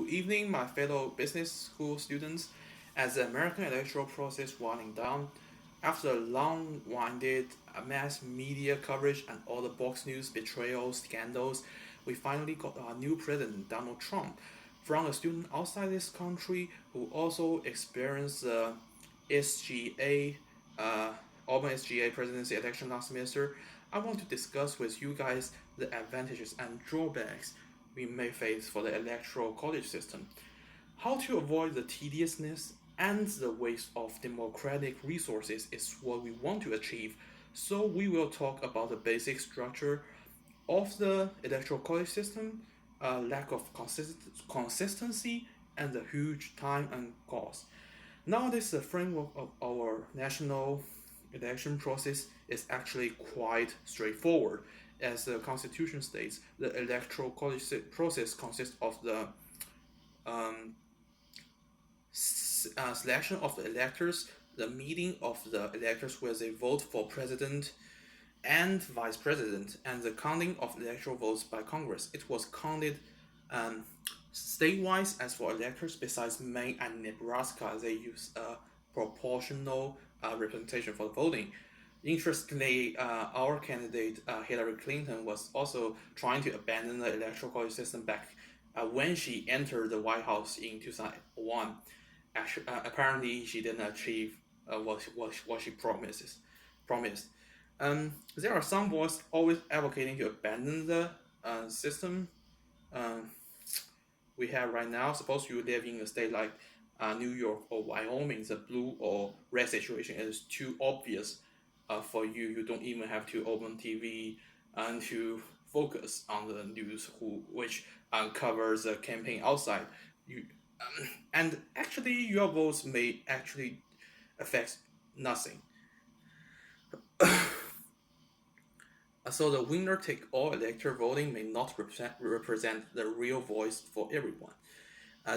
Good evening, my fellow business school students. As the American electoral process winding down, after a long-winded mass media coverage and all the Fox News betrayal scandals, we finally got our new president, Donald Trump, from a student outside this country who also experienced the SGA, uh, Auburn SGA presidency election last semester. I want to discuss with you guys the advantages and drawbacks we may face for the electoral college system, how to avoid the tediousness and the waste of democratic resources is what we want to achieve. So we will talk about the basic structure of the electoral college system, lack of consistency, and the huge time and cost. Nowadays, the framework of our national election process is actually quite straightforward. As the Constitution states, the electoral college process consists of the um, selection of the electors, the meeting of the electors where they vote for president and vice president, and the counting of electoral votes by Congress. It was counted um, state-wise as for electors. Besides Maine and Nebraska, they use a proportional representation for the voting. Interestingly, our candidate Hillary Clinton was also trying to abandon the electoral college system back when she entered the White House in 2001. Actually, apparently, she didn't achieve what she promised. There are some voices always advocating to abandon the system um, we have right now. Suppose you live in a state like New York or Wyoming, the blue or red situation is too obvious for you. You don't even have to open TV and to focus on the news, which covers the campaign outside. You and actually, your votes may actually affect nothing. So the winner take all electoral voting may not represent the real voice for everyone.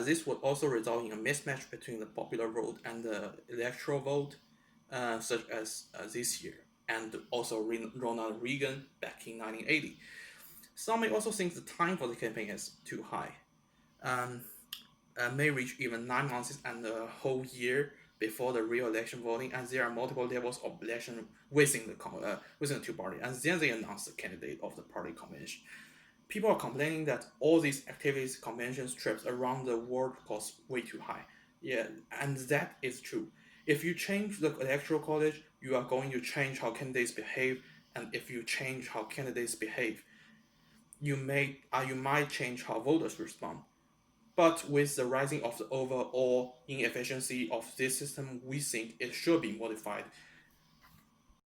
This would also result in a mismatch between the popular vote and the electoral vote, such as this year, and also Ronald Reagan back in 1980. Some may also think the time for the campaign is too high. Um, may reach even 9 months and a whole year before the real election voting, and there are multiple levels of election within the two parties, and then they announce the candidate of the party convention. People are complaining that all these activities, conventions, trips around the world cost way too high. Yeah, and that is true. If you change the electoral college, you are going to change how candidates behave, and if you change how candidates behave, you might change how voters respond. But with the rising of the overall inefficiency of this system, we think it should be modified